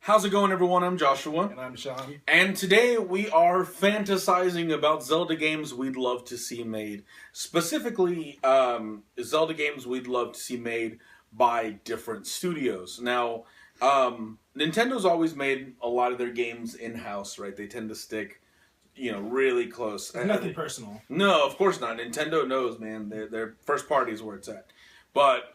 How's it going, everyone? I'm Joshua. And I'm Sean. And today we are fantasizing about Zelda games we'd love to see made. Specifically, Zelda games we'd love to see made by different studios. Now, Nintendo's always made a lot of their games in-house, right? They tend to stick, really close. Nothing personal. No, of course not. Nintendo knows, man. Their first party is where it's at. But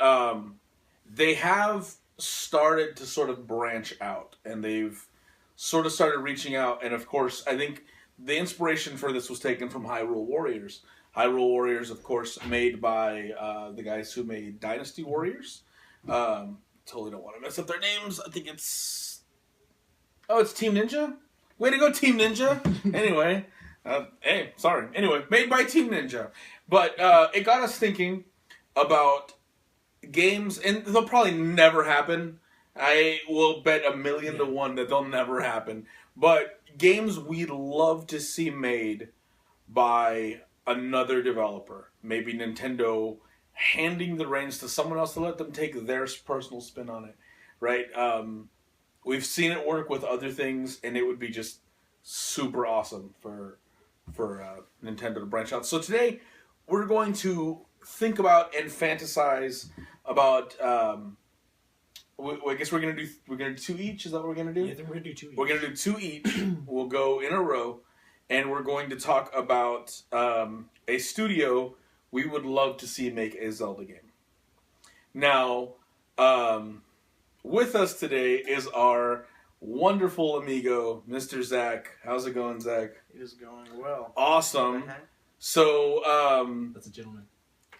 they have started to sort of branch out, and they've sort of started reaching out. And of course, I think the inspiration for this was taken from Hyrule Warriors. Hyrule Warriors, of course, made by the guys who made Dynasty Warriors. Totally don't want to mess up their names. I think it's Team Ninja. Way to go, Team Ninja. Anyway, sorry. Anyway, made by Team Ninja. But it got us thinking about games, and they'll probably never happen. I will bet 1,000,000 to 1 that they'll never happen. But games we'd love to see made by another developer. Maybe Nintendo handing the reins to someone else to let them take their personal spin on it. Right? We've seen it work with other things, and it would be just super awesome for Nintendo to branch out. So today, we're going to think about and fantasize about. I guess we're gonna do 2 each. Is that what we're gonna do? Yeah, I think we're gonna do 2 each. We're gonna do 2 each. We'll go in a row, and we're going to talk about a studio we would love to see make a Zelda game. Now, with us today is our wonderful amigo, Mr. Zach. How's it going, Zach? It is going well. Awesome. So, That's a gentleman.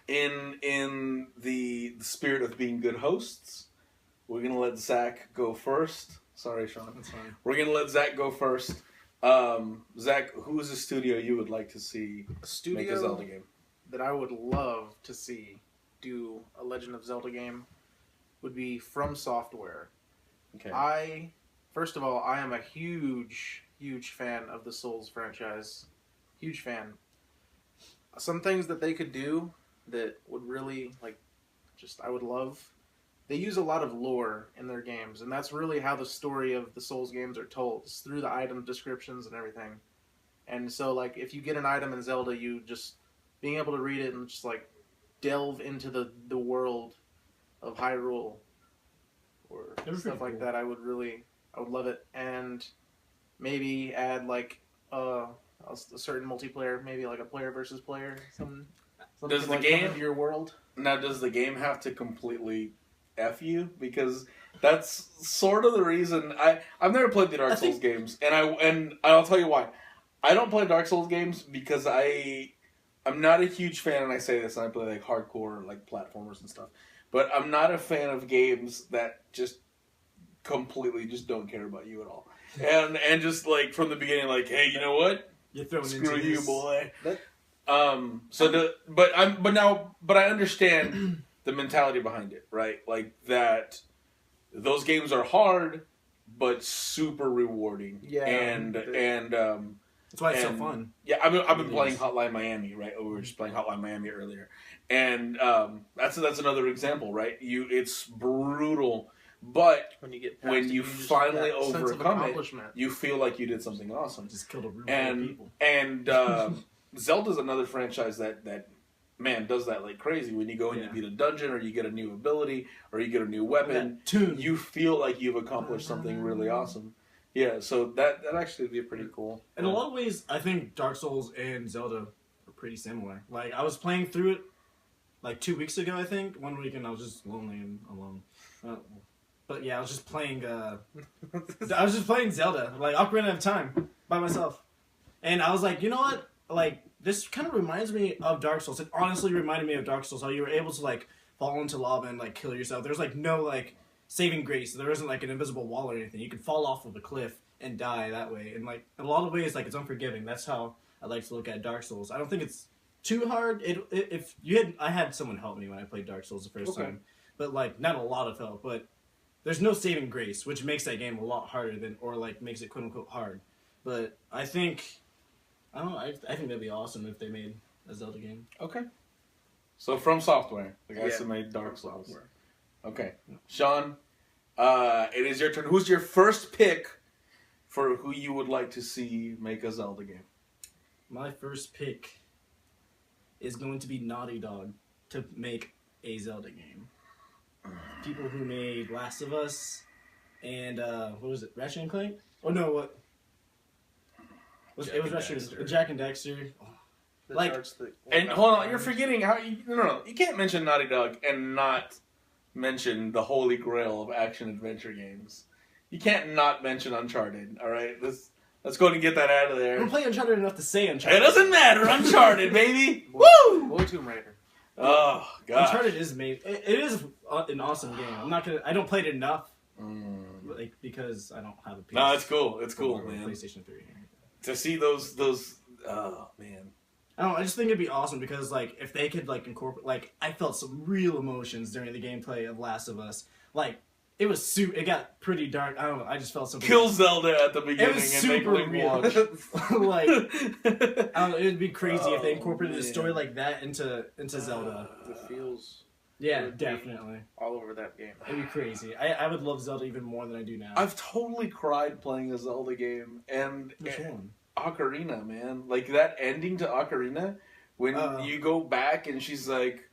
In the spirit of being good hosts, we're gonna let Zach go first. Sorry, Sean. That's fine. We're gonna let Zach go first. Zach, who is a studio you would like to see make a Zelda game? That I would love to see do a Legend of Zelda game would be From Software. Okay. First of all, I am a huge fan of the Souls franchise. Huge fan. Some things that they could do that would really, I would love. They use a lot of lore in their games, and that's really how the story of the Souls games are told. It's through the item descriptions and everything. And so, if you get an item in Zelda, you just being able to read it and just, delve into the world of Hyrule or stuff like that. I would love it. And maybe add, a certain multiplayer, maybe a player versus player, something does the come game into your world? Now, does the game have to completely F you? Because that's sort of the reason I've never played the Dark Souls games, and I'll tell you why. I don't play Dark Souls games because I'm not a huge fan, and I say this, and I play hardcore platformers and stuff. But I'm not a fan of games that just completely just don't care about you at all, and just from the beginning, hey, you know what? You're throwing Screw into you, this. boy. But I understand the mentality behind it, right? That those games are hard, but super rewarding. Yeah, and that's why it's so fun. Yeah, I've been playing Hotline Miami, right? We were just playing Hotline Miami earlier, and that's another example, right? It's brutal. But When you get when you finally overcome it, accomplishment. you feel like you did something awesome. Just killed a room full of people. And Zelda's another franchise that does that like crazy. When you go and you beat a dungeon, or you get a new ability, or you get a new weapon, you feel like you've accomplished something really awesome. Yeah, so that actually would be pretty cool. In a lot of ways, I think Dark Souls and Zelda are pretty similar. I was playing through it 2 weeks ago, I think. One weekend I was just lonely and alone. But yeah, I was just playing. Zelda, Ocarina of Time, by myself, and I was like, you know what? This kind of reminds me of Dark Souls. It honestly reminded me of Dark Souls. How you were able to fall into lava and kill yourself. There's no saving grace. There isn't an invisible wall or anything. You could fall off of a cliff and die that way. And in a lot of ways, it's unforgiving. That's how I like to look at Dark Souls. I don't think it's too hard. I had someone help me when I played Dark Souls the first time, but not a lot of help, but. There's no saving grace, which makes that game a lot harder makes it quote unquote hard. But I think that'd be awesome if they made a Zelda game. Okay. So From Software, the guys who made Dark Souls. Okay. Sean, It is your turn. Who's your first pick for who you would like to see make a Zelda game? My first pick is going to be Naughty Dog to make a Zelda game. People who made Last of Us and what was it? Ratchet and Clank? Oh no, what? It was Ratchet. Jack and Dexter. Oh. Like, and hold on, you're forgetting how no, you can't mention Naughty Dog and not mention the holy grail of action adventure games. You can't not mention Uncharted. All right, let's go ahead and get that out of there. I don't play Uncharted enough to say Uncharted. It doesn't matter, Uncharted, baby. Woo! Boy Tomb Raider. Oh god, Uncharted is made. It is an awesome game. I'm not gonna. I don't play it enough, like because I don't have a PS. No, it's cool. It's cool, man. PlayStation 3. To see those. Oh man. I don't know, I just think it'd be awesome because, like, if they could, like, incorporate... Like, I felt some real emotions during the gameplay of Last of Us. Like, it was it got pretty dark. I don't know, I just felt something... Kill Zelda at the beginning it was and super make real. Like, I don't know, it'd be crazy if they incorporated a story like that into Zelda. It feels... Yeah, definitely. All over that game. It'd be crazy. I would love Zelda even more than I do now. I've totally cried playing a Zelda game. And Which one? Ocarina, man. Like, that ending to Ocarina, when you go back and she's like,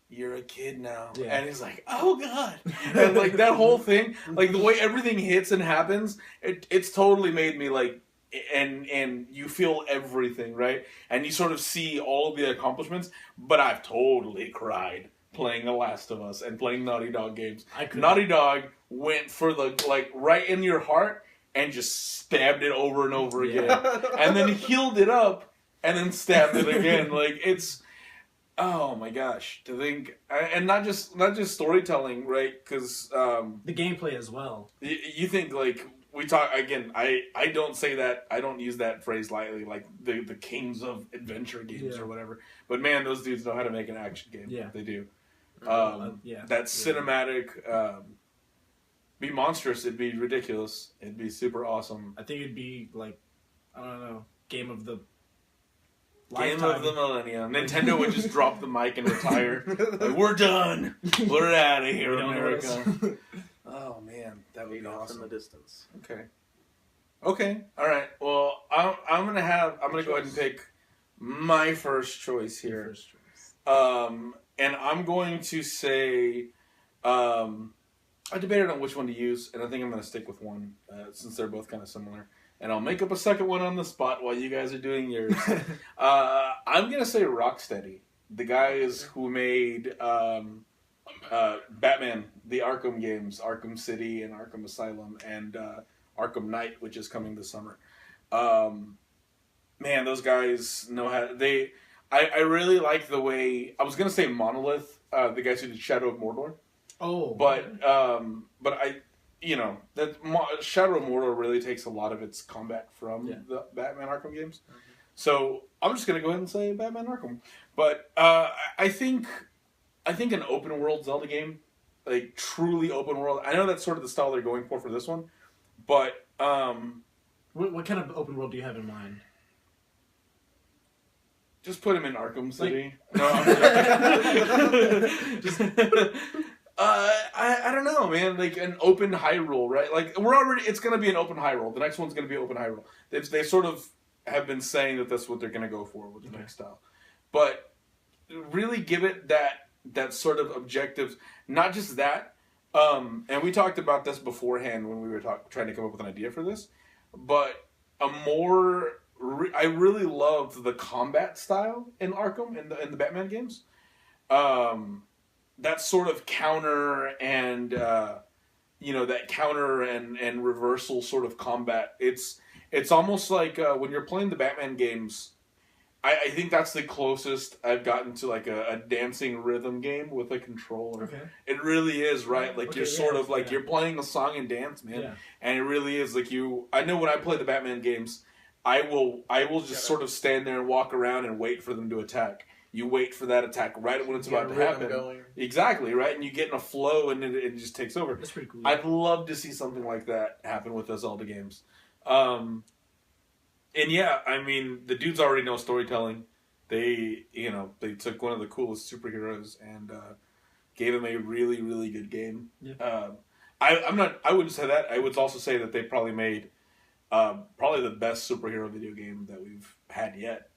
you're a kid now. Yeah. And he's like, oh, God. And, like, that whole thing, like, the way everything hits and happens, it's totally made me, like, and you feel everything, right? And you sort of see all of the accomplishments, but I've totally cried playing The Last of Us and playing Naughty Dog games. Naughty Dog went for the, like, right in your heart, and just stabbed it over and over again. And then healed it up, and then stabbed it again. Like, it's... Oh, my gosh. To think... And not just storytelling, right? Because... the gameplay as well. You think, like... We talk... Again, I don't say that... I don't use that phrase lightly. Like, the kings of adventure games or whatever. But, man, those dudes know how to make an action game. Yeah. They do. That cinematic... be monstrous, it'd be ridiculous, it'd be super awesome. I think it'd be like, I don't know, game of the millennium. Nintendo would just drop the mic and retire. Like, we're done. We're out of here, America. Oh man, that would be awesome. In the distance. Okay. All right. Well, I'm gonna go ahead and pick my first choice here. And I'm going to say, I debated on which one to use, and I think I'm going to stick with one, since they're both kind of similar. And I'll make up a second one on the spot while you guys are doing yours. I'm going to say Rocksteady. The guys who made Batman, the Arkham games, Arkham City and Arkham Asylum, and Arkham Knight, which is coming this summer. Man, those guys know how... I really like the way... I was going to say Monolith, the guys who did Shadow of Mordor. Oh, but I, that Shadow of Mordor really takes a lot of its combat from the Batman Arkham games. Mm-hmm. So I'm just gonna go ahead and say Batman Arkham. But I think an open world Zelda game, like truly open world. I know that's sort of the style they're going for this one, but what kind of open world do you have in mind? Just put him in Arkham City. No, I'm just... I don't know, man. Like an open Hyrule, right? Like it's going to be an open Hyrule. The next one's going to be open Hyrule. They sort of have been saying that that's what they're going to go for with the next style. But really give it that sort of objectives. Not just that. And we talked about this beforehand when we were trying to come up with an idea for this. But I really loved the combat style in Arkham in the Batman games. That sort of counter and that counter and reversal sort of combat. It's almost like when you're playing the Batman games. I think that's the closest I've gotten to like a dancing rhythm game with a controller. Okay. It really is, right? Like you're sort of like you're playing a song and dance, man. Yeah. And it really is like I know when I play the Batman games, I will just sort of stand there and walk around and wait for them to attack. You wait for that attack right when it's about to happen. Exactly, right? And you get in a flow and it just takes over. That's pretty cool. I'd love to see something like that happen with the Zelda games. And yeah, I mean, the dudes already know storytelling. They took one of the coolest superheroes and gave him a really, really good game. Yeah. I'm not. I wouldn't say that. I would also say that they probably made probably the best superhero video game that we've had yet.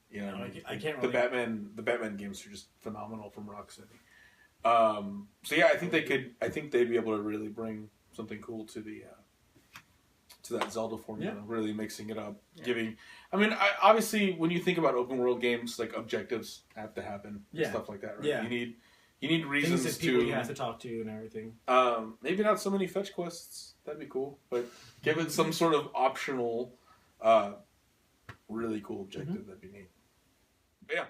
You know, I can't the really. The Batman games are just phenomenal from Rocksteady. So yeah, I think they could. I think they'd be able to really bring something cool to the to that Zelda formula. Yeah. Really mixing it up, giving. I mean, obviously, when you think about open world games, like objectives have to happen, and stuff like that. Right? Yeah. You need reasons Things that people to. you have to talk to and everything. Maybe not so many fetch quests. That'd be cool, but give it some sort of optional, really cool objective. That'd be neat. But yeah.